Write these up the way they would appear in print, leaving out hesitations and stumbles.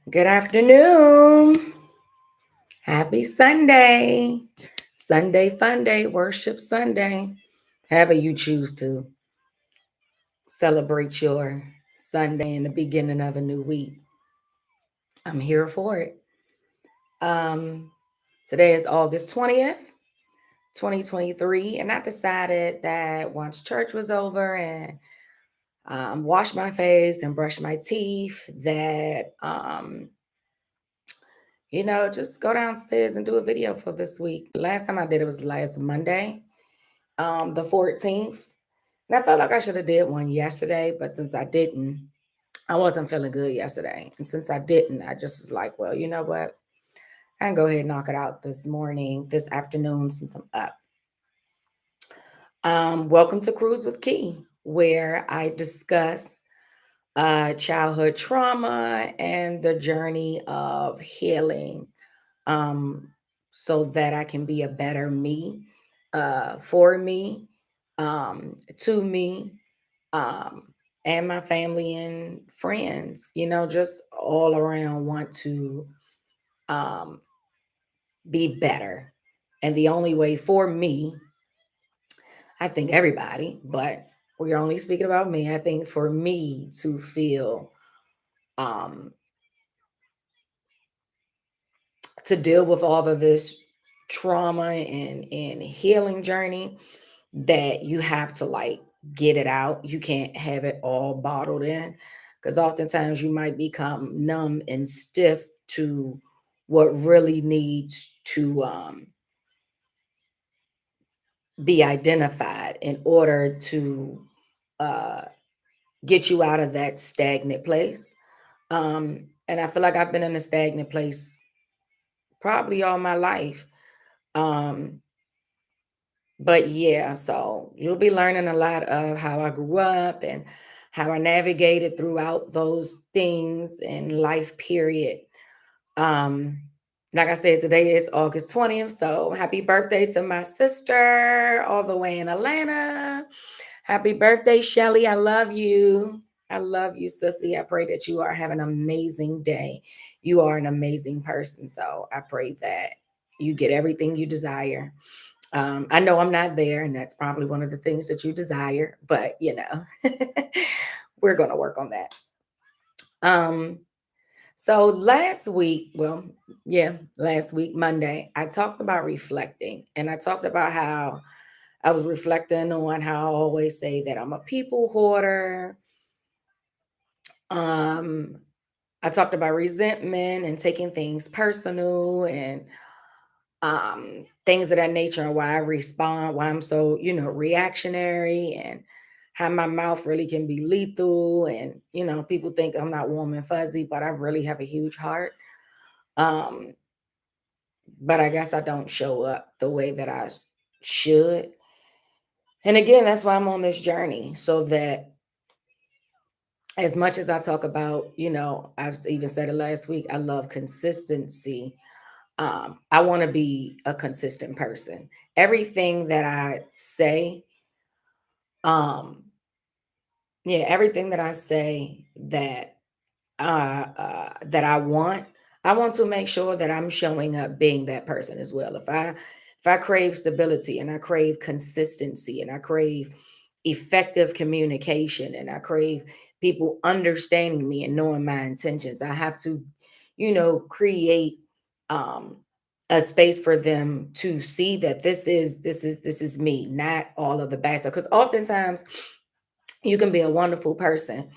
Good afternoon. Happy Sunday. Sunday fun day, worship Sunday. However you choose to celebrate your Sunday and the beginning of a new week. I'm here for it. Um, Today is August 20th, 2023, and I decided that once church was over and washed my face and brushed my teeth, that just go downstairs and do a video for this week. Last time I did it was last Monday, the 14th. And I felt like I should have did one yesterday, but since I didn't, I wasn't feeling good yesterday. And since I didn't, I just was like, well, you know what? I can go ahead and knock it out this afternoon, since I'm up. Welcome to Cruise with Key, where I discuss childhood trauma and the journey of healing, um, so that I can be a better me, for me, to me, um, and my family and friends. Just all around want to um, be better. And the only way for me, I think everybody, but we're only speaking about me. I think for me to feel um, to deal with all of this trauma and healing journey, that you have to like get it out. You can't have it all bottled in, because oftentimes you might become numb and stiff to what really needs to be identified in order to uh, get you out of that stagnant place. And I feel like I've been in a stagnant place probably all my life. Um, but yeah, so you'll be learning a lot of how I grew up and how I navigated throughout those things in life period. Um, like I said, today is August 20th. So happy birthday to my sister all the way in Atlanta. Happy birthday, Shelly. I love you. I love you, sissy. I pray that you are having an amazing day. You are an amazing person. So I pray that you get everything you desire. I know I'm not there, and that's probably one of the things that you desire, but we're going to work on that. Um, so last week, last week, Monday, I talked about reflecting, and I talked about how I was reflecting on how I always say that I'm a people hoarder. Um, I talked about resentment and taking things personal, and things of that nature, and why I respond, why I'm so, reactionary, and how my mouth really can be lethal. And, people think I'm not warm and fuzzy, but I really have a huge heart. Um, but I guess I don't show up the way that I should. And again, that's why I'm on this journey, so that as much as I talk about, I've even said it last week, I love consistency. I want to be a consistent person. Everything that I say, um, everything that I say that I want to make sure that I'm showing up being that person as well. If I crave stability, and I crave consistency, and I crave effective communication, and I crave people understanding me and knowing my intentions, I have to, create um a space for them to see that this is me, not all of the bad stuff. Because oftentimes you can be a wonderful person,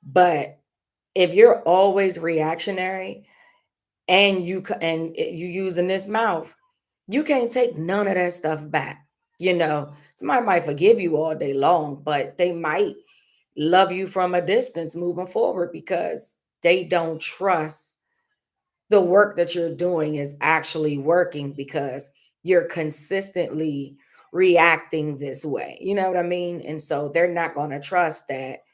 but if you're always reactionary, and you using this mouth, you can't take none of that stuff back. Somebody might forgive you all day long, but they might love you from a distance moving forward, because they don't trust the work that you're doing is actually working, because you're consistently reacting this way. You know what I mean? And so they're not going to trust that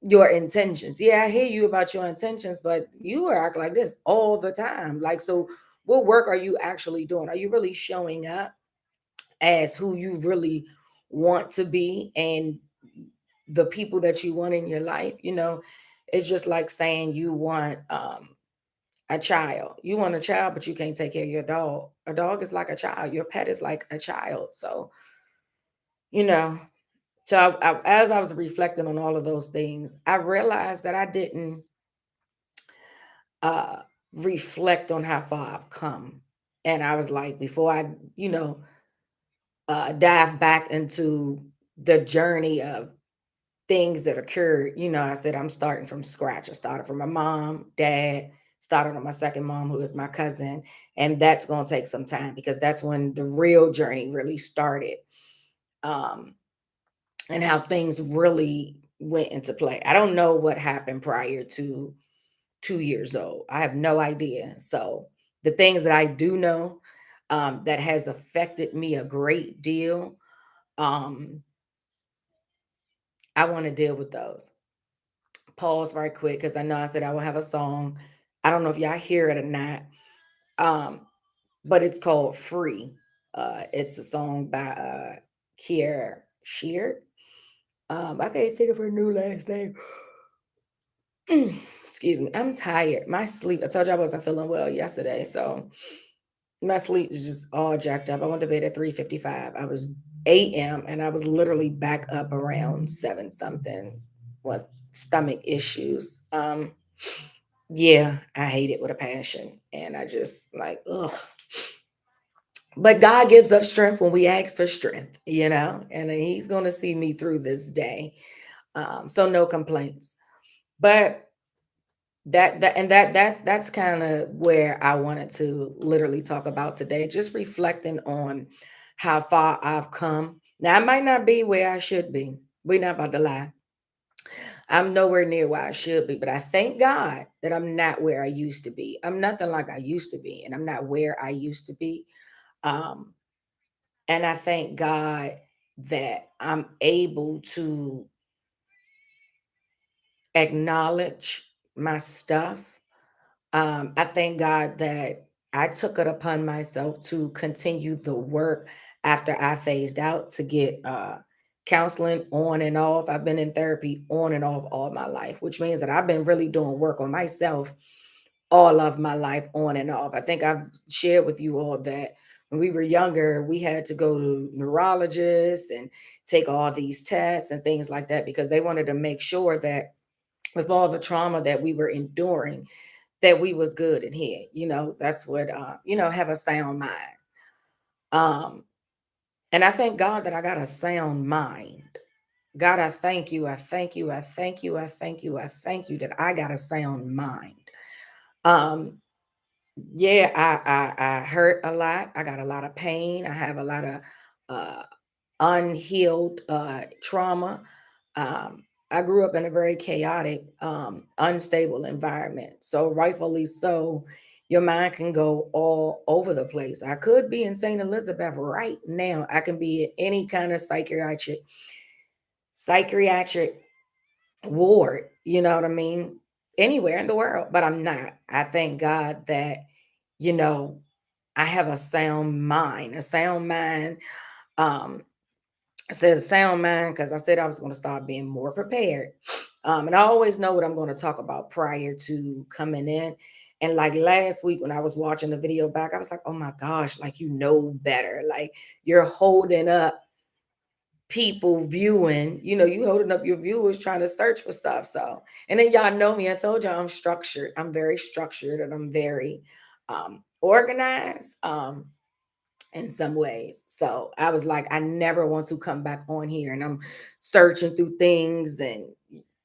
your intentions. Yeah, I hear you about your intentions, but you act like this all the time. Like, so what work are you actually doing? Are you really showing up as who you really want to be, and the people that you want in your life? It's just like saying you want a child. You want a child, but you can't take care of your dog. A dog is like a child. Your pet is like a child. So, you know, so as I was reflecting on all of those things, I realized that I didn't uh, reflect on how far I've come. And I was like, before I, you know, dive back into the journey of things that occurred, I said, I'm starting from scratch. I started from my mom, dad, started on my second mom, who is my cousin. And that's going to take some time because that's when the real journey really started. Um, and how things really went into play. I don't know what happened prior to 2 years old. I have no idea. So the things that I do know that has affected me a great deal, um, I want to deal with those. Pause right quick because I know I said I will have a song. I don't know if y'all hear it or not, um, but it's called Free. It's a song by Kier Shear. I can't think of her new last name. Excuse me. I'm tired. My sleep. I told you I wasn't feeling well yesterday, so my sleep is just all jacked up. I went to bed at 3:55. I was a.m. and I was literally back up around 7 something with stomach issues. Yeah, I hate it with a passion. And I just like, ugh. But God gives us strength when we ask for strength, and He's going to see me through this day. So no complaints. But that's kind of where I wanted to literally talk about today, just reflecting on how far I've come. Now I might not be where I should be. We're not about to lie. I'm nowhere near where I should be, but I thank God that I'm not where I used to be. I'm nothing like I used to be, and I'm not where I used to be. Um, and I thank God that I'm able to acknowledge my stuff. I thank God that I took it upon myself to continue the work after I phased out to get counseling on and off. I've been in therapy on and off all my life, which means that I've been really doing work on myself all of my life on and off. I think I've shared with you all that when we were younger, we had to go to neurologists and take all these tests and things like that because they wanted to make sure that with all the trauma that we were enduring, that we was good in here. That's what have a sound mind. Um, and I thank God that I got a sound mind. God, I thank you. I thank you. I thank you. I thank you. I thank you that I got a sound mind. Um, yeah, I hurt a lot. I got a lot of pain. I have a lot of uh unhealed trauma. I grew up in a very chaotic, unstable environment. So, rightfully so, your mind can go all over the place. I could be in St. Elizabeth right now. I can be in any kind of psychiatric ward, you know what I mean? Anywhere in the world, but I'm not. I thank God that, you know, I have a sound mind, a sound mind. Um, I said a sound mind because I said I was going to start being more prepared. And I always know what I'm going to talk about prior to coming in. And like last week when I was watching the video back, I was like, oh my gosh, like better. Like you're holding up people viewing, you holding up your viewers trying to search for stuff. So, and then y'all know me. I told y'all I'm structured. I'm very structured and I'm very organized. In some ways. So I was like, I never want to come back on here and I'm searching through things and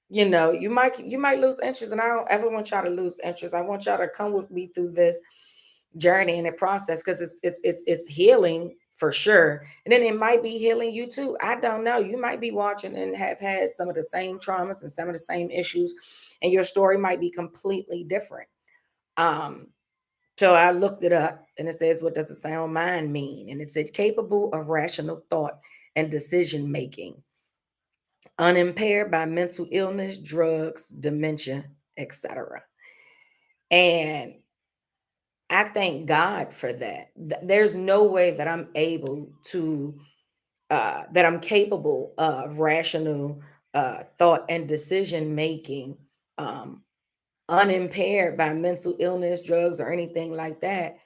you might lose interest. And I don't ever want y'all to lose interest. I want y'all to come with me through this journey and the process because it's healing for sure. And then it might be healing you too. I don't know. You might be watching and have had some of the same traumas and some of the same issues, and your story might be completely different. Um, so I looked it up and it says, what does a sound mind mean? And it said capable of rational thought and decision making, unimpaired by mental illness, drugs, dementia, etc. And I thank God for that. There's no way that I'm able to, that I'm capable of rational thought and decision making. Um, unimpaired by mental illness, drugs, or anything like that,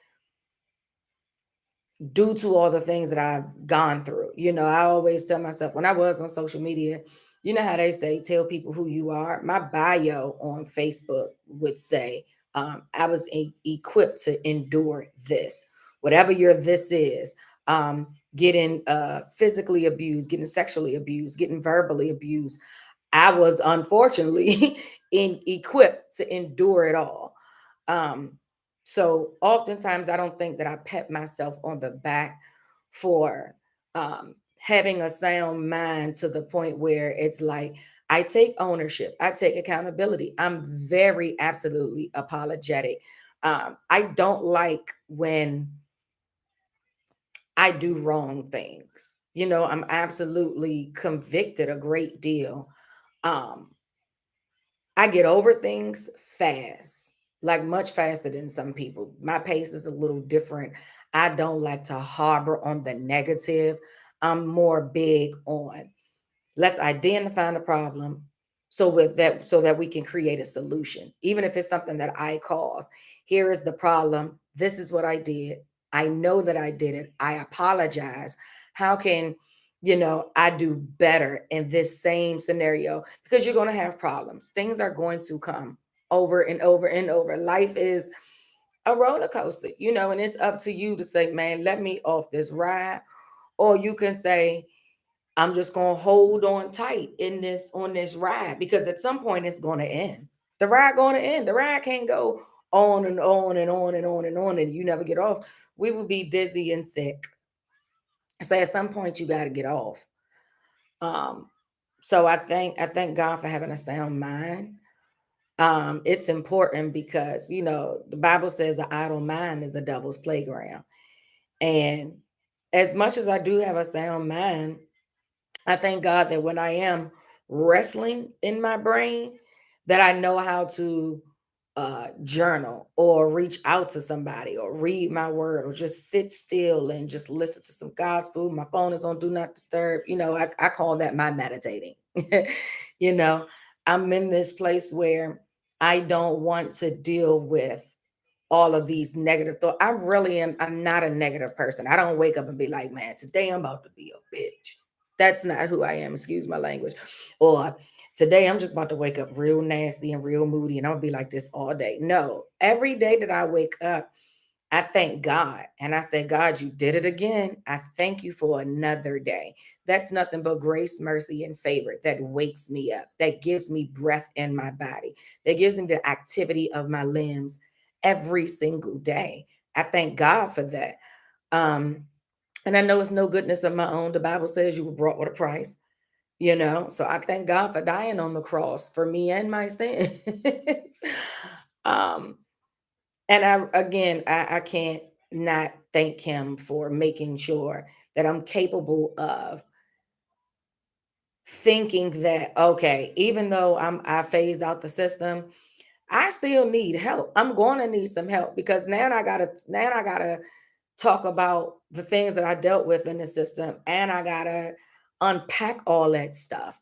due to all the things that I've gone through. I always tell myself when I was on social media, you know how they say, tell people who you are. My bio on Facebook would say, I was equipped to endure this, whatever your this is. Getting physically abused, getting sexually abused, getting verbally abused. I was unfortunately equipped to endure it all. Um, so oftentimes I don't think that I pet myself on the back for having a sound mind to the point where it's like I take ownership, I take accountability. I'm very absolutely apologetic. I don't like when I do wrong things. I'm absolutely convicted a great deal. Um, I get over things fast, like much faster than some people. My pace is a little different. I don't like to harbor on the negative. I'm more big on let's identify the problem so that we can create a solution. Even if it's something that I caused. Here is the problem. This is what I did. I know that I did it. I apologize. How can I do better in this same scenario? Because you're going to have problems. Things are going to come over and over and over. Life is a roller coaster, and it's up to you to say, man, let me off this ride. Or you can say, I'm just gonna hold on tight in this on this ride because at some point it's gonna end. The ride gonna end. The ride can't go on and on and on and on and on and you never get off. We will be dizzy and sick. So at some point you got to get off. Um, so I thank God for having a sound mind. It's important because the Bible says an idle mind is a devil's playground. And as much as I do have a sound mind, I thank God that when I am wrestling in my brain, that I know how to journal or reach out to somebody or read my word or just sit still and just listen to some gospel. My phone is on do not disturb. I call that my meditating. you know, I'm in this place where I don't want to deal with all of these negative thoughts. I really am. I'm not a negative person. I don't wake up and be like, man, today I'm about to be a bitch. That's not who I am. Excuse my language. Or today I'm just about to wake up real nasty and real moody and I'll be like this all day. No, every day that I wake up, I thank God and I say, God, you did it again. I thank you for another day. That's nothing but grace, mercy, and favor that wakes me up, that gives me breath in my body, that gives me the activity of my limbs every single day. I thank God for that. Um, and I know it's no goodness of my own. The Bible says you were brought with a price, So I thank God for dying on the cross for me and my sins. um, and I can't not thank him for making sure that I'm capable of thinking that, okay, even though I phased out the system, I still need help. I'm going to need some help because now I gotta talk about the things that I dealt with in the system, and I gotta unpack all that stuff.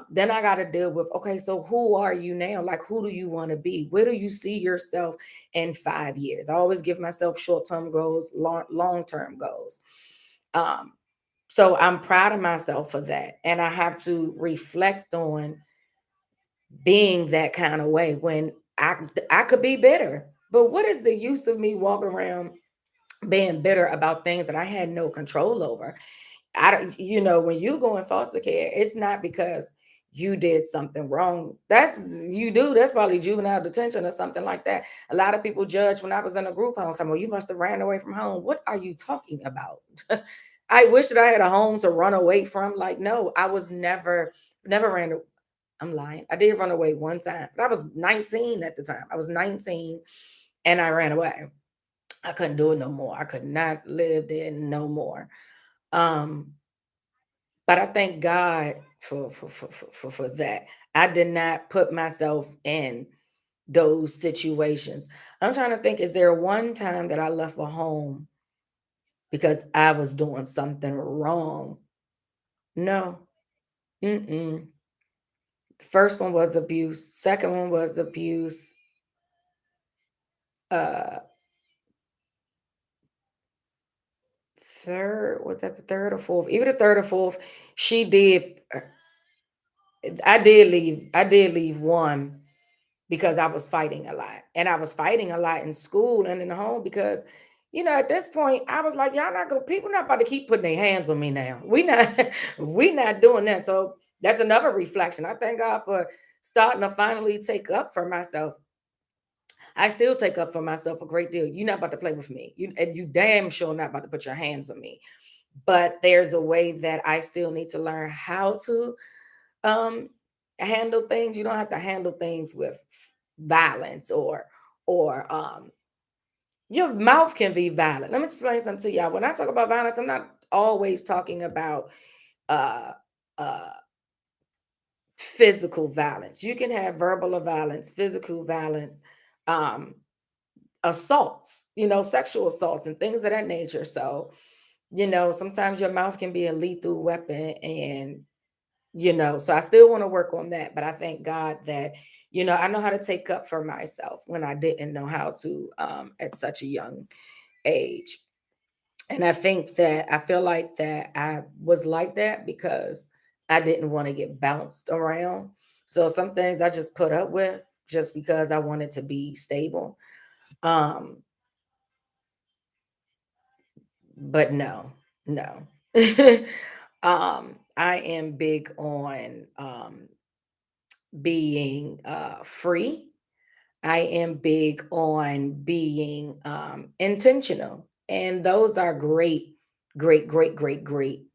Then I got to deal with, okay, so who are you now? Like, who do you want to be? Where do you see yourself in 5 years? I always give myself short term goals, long term goals. Um, so I'm proud of myself for that. And I have to reflect on being that kind of way when I could be bitter. But what is the use of me walking around being bitter about things that I had no control over? I don't, when you go in foster care, it's not because you did something wrong. That's probably juvenile detention or something like that. A lot of people judge when I was in a group home, saying, well, you must have ran away from home. What are you talking about? I wish that I had a home to run away from. Like, no, I was never ran. I'm lying. I did run away one time, but I was 19 at the time. I was 19 and I ran away. I couldn't do it no more. I could not live there no more. Um, but I thank God for that. I did not put myself in those situations. I'm trying to think, is there one time that I left a home because I was doing something wrong? No. Mm-mm. First one was abuse. Second one was abuse. Uh, third, was that the third or fourth? Even the third or fourth, she did. I did leave one because I was fighting a lot. And I was fighting a lot in school and in the home because, at this point, I was like, y'all not gonna, people not about to keep putting their hands on me now. We not, we not doing that. So that's another reflection. I thank God for starting to finally take up for myself. I still take up for myself a great deal. You're not about to play with me. And you damn sure not about to put your hands on me. But there's a way that I still need to learn how to um handle things. You don't have to handle things with violence or your mouth can be violent. Let me explain something to y'all. When I talk about violence, I'm not always talking about uh uh physical violence. You can have verbal violence, physical violence, um assaults, sexual assaults and things of that nature. So, sometimes your mouth can be a lethal weapon. And so I still want to work on that. But I thank God that, I know how to take up for myself when I didn't know how to at such a young age. And I feel like that I was like that because I didn't want to get bounced around. So some things I just put up with just because I wanted to be stable. Um, but no, no. I am big on being free. I am big on being intentional. And those are great, great, great, great, great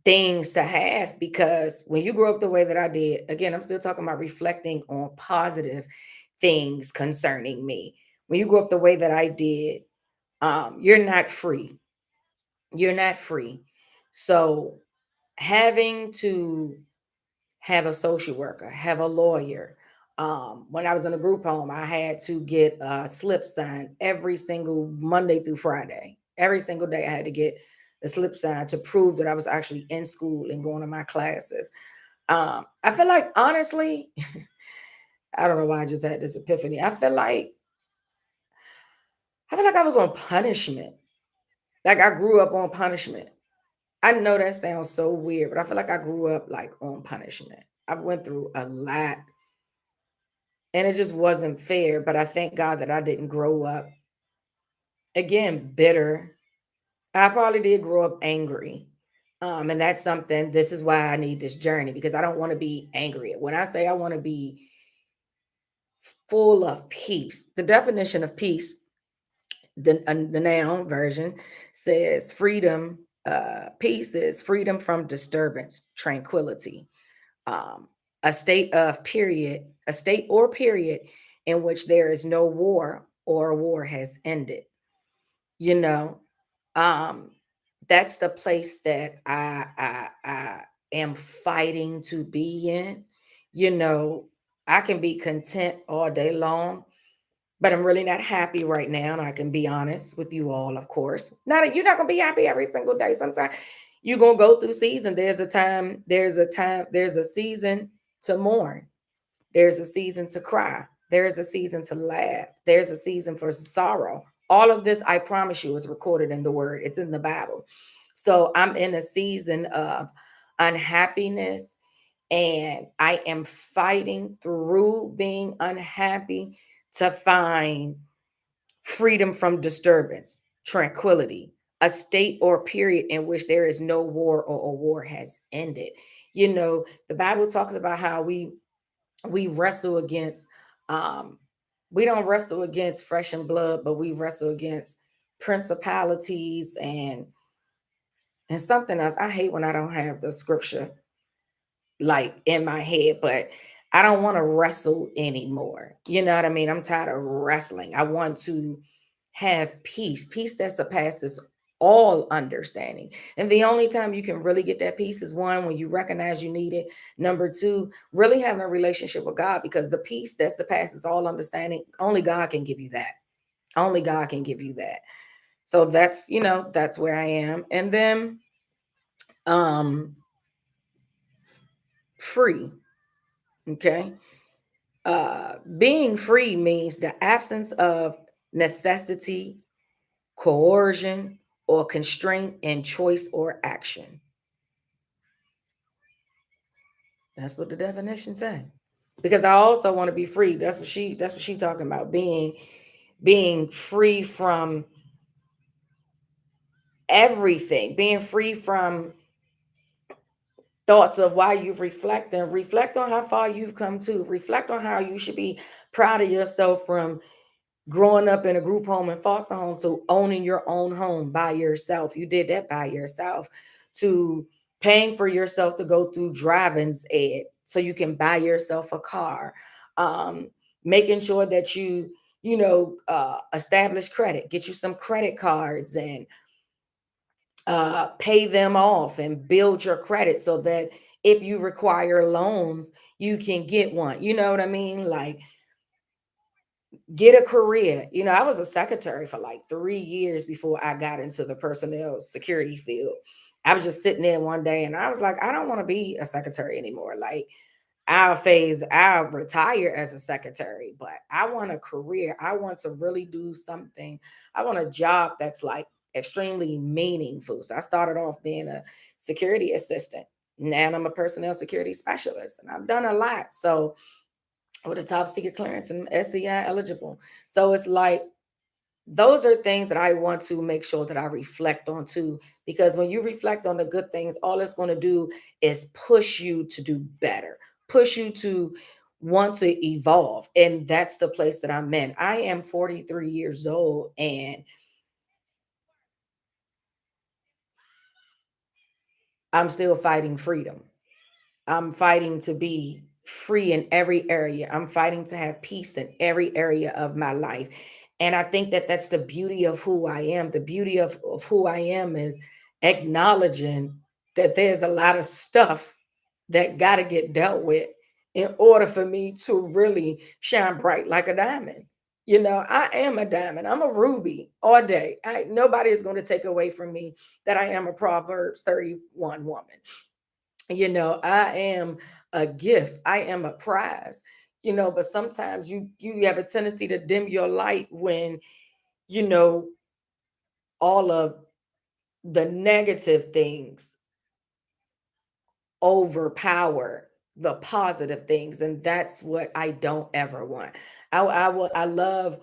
things to have because when you grow up the way that I did, again, I'm still talking about reflecting on positive things concerning me. When you grow up the way that I did, you're not free. You're not free. So having to have a social worker, have a lawyer. When I was in a group home, I had to get a slip signed every single Monday through Friday. Every single day, I had to get a slip signed to prove that I was actually in school and going to my classes. I feel like, honestly, I don't know why I just had this epiphany. I feel like I was on punishment. Like I grew up on punishment. I know that sounds so weird, but I feel like I grew up like on punishment. I went through a lot and it just wasn't fair. But I thank God that I didn't grow up again bitter. I probably did grow up angry. And that's something, this is why I need this journey because I don't want to be angry. When I say I want to be full of peace, the definition of peace, the noun version says freedom, peace is freedom from disturbance, tranquility, um, a state or period in which there is no war or a war has ended. You know, um, that's the place that I am fighting to be in. You know, I can be content all day long, but I'm really not happy right now. And I can be honest with you all, of course. Not you're not gonna be happy every single day. Sometimes you're gonna go through season. There's a season to mourn. There's a season to cry. There's a season to laugh. There's a season for sorrow. All of this, I promise you, is recorded in the word. It's in the Bible. So I'm in a season of unhappiness and I am fighting through being unhappy to find freedom from disturbance, tranquility, a state or period in which there is no war or a war has ended. The Bible talks about how we wrestle against um we don't wrestle against flesh and blood, but we wrestle against principalities and something else. I hate when I don't have the scripture like in my head, but I don't want to wrestle anymore. You know what I mean? I'm tired of wrestling. I want to have peace, peace that surpasses all understanding. And the only time you can really get that peace is one, when you recognize you need it. Number two, really having a relationship with God, because the peace that surpasses all understanding, only God can give you that. Only God can give you that. So that's where I am. And then um free. Okay. Being free means the absence of necessity, coercion, or constraint in choice or action. That's what the definition say. Because I also want to be free. That's what she talking about. Being free from everything, being free from thoughts of why you've reflected. Reflect on how far you've come to. Reflect on how you should be proud of yourself from growing up in a group home and foster home to owning your own home by yourself. You did that by yourself. To paying for yourself to go through driving's ed so you can buy yourself a car. Um, Making sure that you establish credit, get you some credit cards and pay them off and build your credit so that if you require loans, you can get one. You know what I mean? Like, get a career. I was a secretary for like 3 years before I got into the personnel security field. I was just sitting there one day and I was like, I don't want to be a secretary anymore. Like, I'll retire as a secretary, but I want a career. I want to really do something. I want a job that's like extremely meaningful. So I started off being a security assistant. Now I'm a personnel security specialist and I've done a lot. So with a top secret clearance and SCI eligible. So it's like those are things that I want to make sure that I reflect on too. Because when you reflect on the good things, all it's going to do is push you to do better, push you to want to evolve. And that's the place that I'm in. I am 43 years old and I'm still fighting freedom. I'm fighting to be free in every area. I'm fighting to have peace in every area of my life. And I think that that's the beauty of who I am. The beauty of who I am is acknowledging that there's a lot of stuff that got to get dealt with in order for me to really shine bright like a diamond. I am a diamond. I'm a ruby all day. Nobody is going to take away from me that I am a Proverbs 31 woman. I am a gift. I am a prize. But sometimes you have a tendency to dim your light when you know all of the negative things overpower the positive things, and that's what I don't ever want. I love,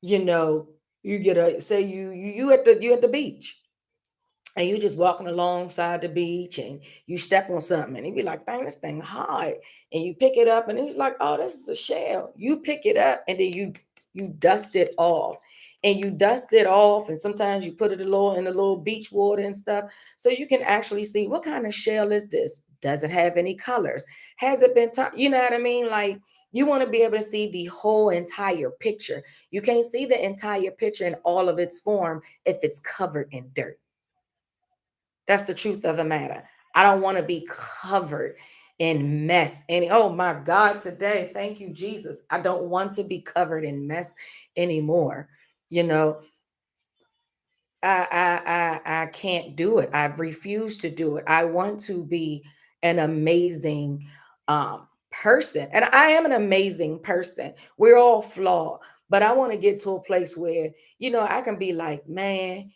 you know you get a say you at the beach and you just walking alongside the beach and you step on something and you be like, dang, this thing hard. And you pick it up and it's like, oh, this is a shell. You pick it up and then you dust it off. And you dust it off, and sometimes you put it in a little beach water and stuff, so you can actually see what kind of shell is this. Does it have any colors? Has it been you know what I mean? Like, you want to be able to see the whole entire picture. You can't see the entire picture in all of its form if it's covered in dirt. That's the truth of the matter. I don't want to be covered in mess. And oh my God, today, thank you, Jesus. I don't want to be covered in mess anymore. You know, I can't do it. I've refused to do it. I want to be an amazing person. And I am an amazing person. We're all flawed. But I want to get to a place where, I can be like, man,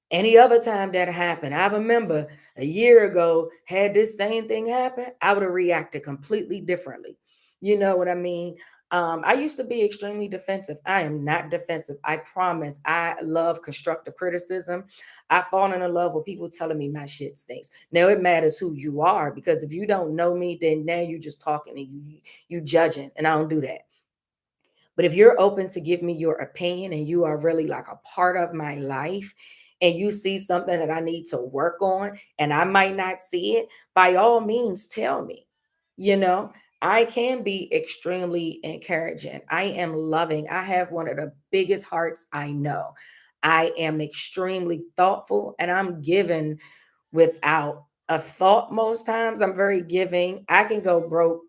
any other time that happened, I remember a year ago, had this same thing happen, I would have reacted completely differently. You know what I mean? I used to be extremely defensive. I am not defensive. I promise. I love constructive criticism. I've fallen in love with people telling me my shit stinks. Now it matters who you are, because if you don't know me, then now you just talking and you judging, and I don't do that. But if you're open to give me your opinion and you are really like a part of my life and you see something that I need to work on and I might not see it, by all means tell me. You know, I can be extremely encouraging. I am loving. I have one of the biggest hearts I know. I am extremely thoughtful and I'm given without a thought most times. I'm very giving. I can go broke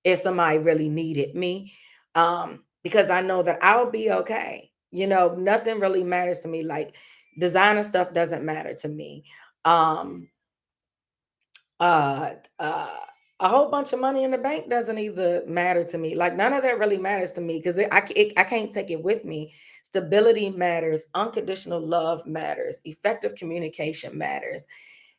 if somebody really needed me, because I know that I'll be okay. Nothing really matters to me. Like, designer stuff doesn't matter to me. Um, uh, uh, A whole bunch of money in the bank doesn't either matter to me. Like none of that really matters to me because I can't take it with me. Stability matters. Unconditional love matters. Effective communication matters.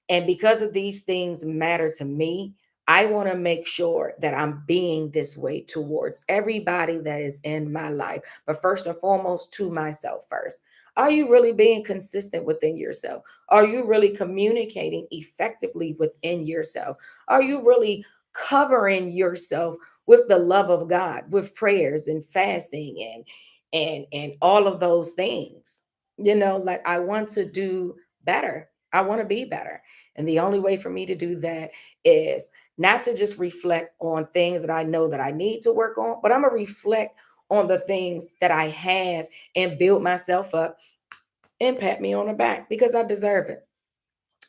And because of these things matter to me, I want to make sure that I'm being this way towards everybody that is in my life. But first and foremost, to myself first. Are you really being consistent within yourself? Are you really communicating effectively within yourself? Are you really covering yourself with the love of God, with prayers and fasting and all of those things? Like I want to do better. I want to be better. And the only way for me to do that is not to just reflect on things that I know that I need to work on, but I'm going to reflect on the things that I have and build myself up and pat me on the back because I deserve it.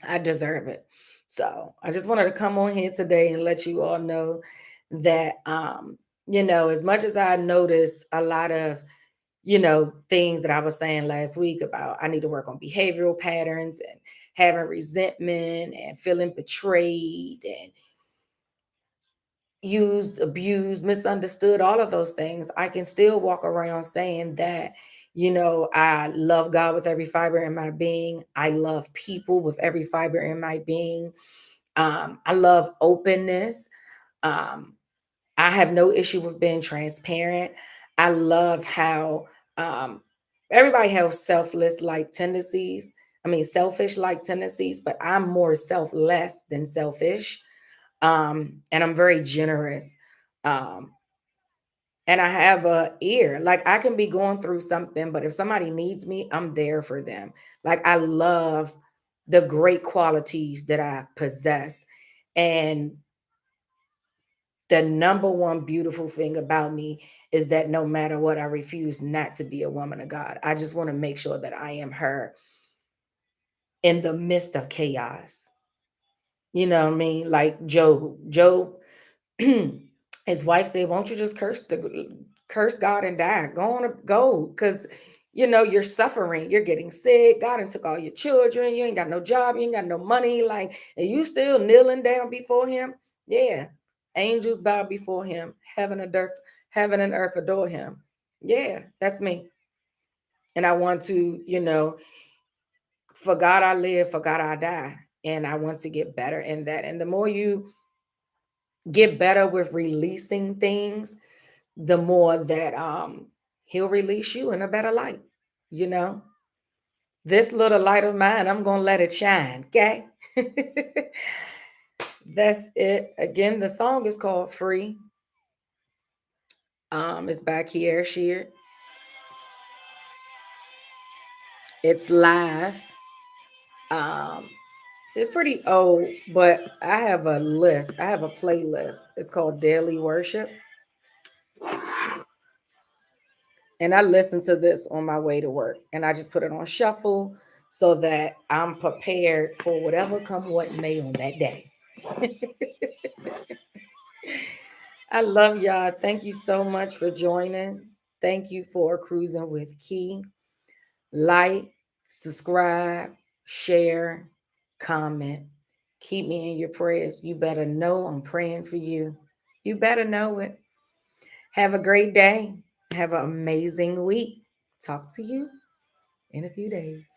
I deserve it. So I just wanted to come on here today and let you all know that, as much as I notice a lot of, things that I was saying last week about I need to work on behavioral patterns and having resentment and feeling betrayed and used, abused, misunderstood, all of those things, I can still walk around saying that, I love God with every fiber in my being. I love people with every fiber in my being. I love openness. Um, I have no issue with being transparent. I love how um, everybody has selfless like tendencies. I mean, selfish like tendencies, but I'm more selfless than selfish. And I'm very generous. Um, and I have a ear. Like I can be going through something, but if somebody needs me, I'm there for them. Like I love the great qualities that I possess. And the number one beautiful thing about me is that no matter what, I refuse not to be a woman of God. I just want to make sure that I am her in the midst of chaos. You know what I mean? Like Job. Job, his wife said, "Won't you just curse God and die? Go on, go, because you're suffering, you're getting sick. God and took all your children. You ain't got no job, you ain't got no money. Like, and you still kneeling down before Him? Yeah, angels bow before Him. Heaven and earth adore Him. Yeah, that's me. And I want to, for God I live, for God I die, and I want to get better in that. And the more you get better with releasing things, the more that he'll release you in a better light. You know, this little light of mine, I'm gonna let it shine. Okay. That's it. Again, the song is called Free. It's by Kier Shear. It's live. Um, it's pretty old, but I have a list. I have a playlist. It's called Daily Worship. And I listen to this on my way to work. And I just put it on shuffle so that I'm prepared for whatever come what may on that day. I love y'all. Thank you so much for joining. Thank you for cruising with Key. Like, subscribe, share, comment. Keep me in your prayers. You better know I'm praying for you. You better know it. Have a great day. Have an amazing week. Talk to you in a few days.